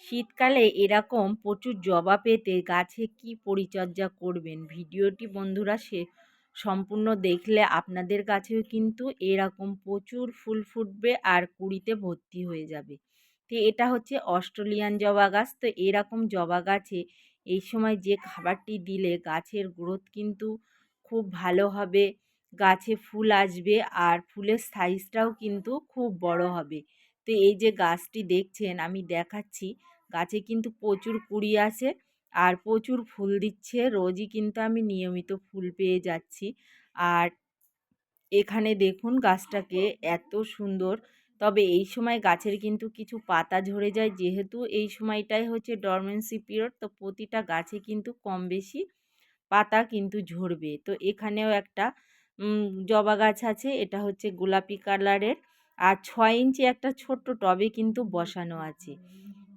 শীতকালে এরকম প্রচুর জবা পেতে গাছে কি পরিচর্যা করবেন, ভিডিওটি বন্ধুরা সম্পূর্ণ দেখলে আপনাদের কাছেও কিন্তু এরকম প্রচুর ফুল ফুটবে আর কুঁড়িতে ভর্তি হয়ে যাবে। তো এটা হচ্ছে অস্ট্রেলিয়ান জবা গাছ। তো এরকম জবা গাছে এই সময় যে খাবারটি দিলে গাছের গ্রোথ কিন্তু খুব ভালো হবে, গাছে ফুল আসবে আর ফুলের সাইজটাও কিন্তু খুব বড় হবে। তো এই যে গাছটি দেখছেন আমি দেখাচ্ছি, গাছে কিন্তু প্রচুর কুঁড়ি আছে আর প্রচুর ফুল দিচ্ছে। রোজই কিন্তু আমি নিয়মিত ফুল পেয়ে যাচ্ছি। আর এখানে দেখুন গাছটাকে এত সুন্দর। তবে এই সময় গাছের কিন্তু কিছু পাতা ঝরে যায়, যেহেতু এই সময়টাই হচ্ছে ডরমেন্সি পিরিয়ড। তো প্রতিটা গাছে কিন্তু কম বেশি পাতা কিন্তু ঝরবে। তো এখানেও একটা জবা গাছ আছে, এটা হচ্ছে গোলাপি কালারের। আর 6 ইঞ্চি একটা ছোট্ট টবে কিন্তু বসানো আছে।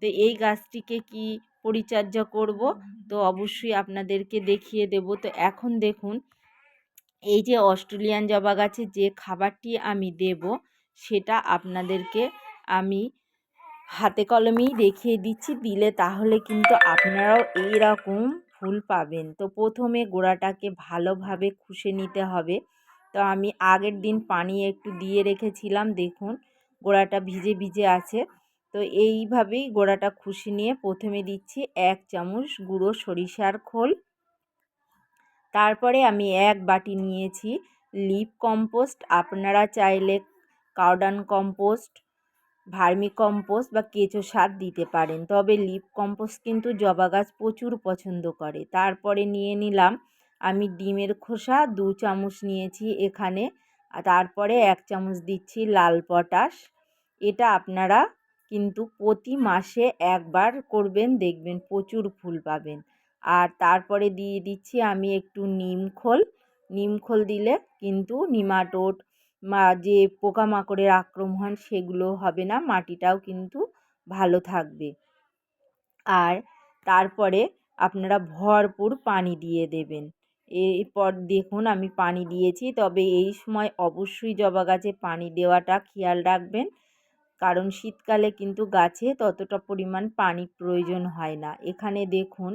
তো এই গাছটিকে কি পরিচর্যা করব, তো অবশ্যই আপনাদেরকে দেখিয়ে দেব। তো এখন দেখুন, এই যে অস্ট্রেলিয়ান জবা গাছে যে খাবারটি আমি দেব সেটা আপনাদেরকে আমি হাতে কলমেই দেখিয়ে দিচ্ছি, দিলে তাহলে কিন্তু আপনারাও এইরকম ফুল পাবেন। তো প্রথমে গোড়াটাকে ভালোভাবে খুশে নিতে হবে। তো আমি আগের দিন পানি একটু দিয়ে রেখেছিলাম, দেখুন গোড়াটা ভিজে ভিজে আছে। তো এইভাবেই গোড়াটা খুশে নিয়ে প্রথমে দিচ্ছি 1 চামচ গুঁড়ো সরিষার খোল। তারপরে আমি 1 বাটি নিয়েছি লিপ কম্পোস্ট। আপনারা চাইলে কাউডাং কম্পোস্ট, ভার্মি কম্পোস্ট বা কেঁচো সার দিতে পারেন, তবে লিপ কম্পোস্ট কিন্তু জবা গাছ প্রচুর পছন্দ করে। তারপরে নিয়ে নিলাম আমি ডিমের খোসা 2 চামচ নিয়েছি এখানে। আর তারপরে 1 চামচ দিচ্ছি লাল পটাশ। এটা আপনারা কিন্তু প্রতি মাসে একবার করবেন, দেখবেন প্রচুর ফুল পাবেন। আর তারপরে দিয়ে দিচ্ছি আমি একটু নিম খোল দিলে কিন্তু নিমাটোড যে পোকামাকড়ের আক্রমণ সেগুলো হবে না, মাটিটাও কিন্তু ভালো থাকবে। আর তারপরে আপনারা ভরপুর পানি দিয়ে দেবেন। এরপর দেখুন আমি পানি দিয়েছি, তবে এই সময় অবশ্যই জবা গাছে পানি দেওয়াটা খেয়াল রাখবেন, কারণ শীতকালে কিন্তু গাছে ততটা পরিমাণ পানি প্রয়োজন হয় না। এখানে দেখুন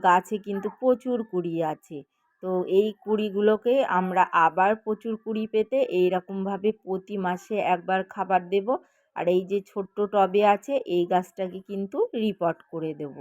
গাছে কিন্তু প্রচুর কুঁড়ি আছে। তো এই কুঁড়িগুলোকে আমরা আবার প্রচুর কুঁড়ি পেতে এইরকমভাবে প্রতি মাসে একবার খাবার দেব। আর এই যে ছোট্ট টবে আছে এই গাছটাকে কিন্তু রিপোর্ট করে দেব।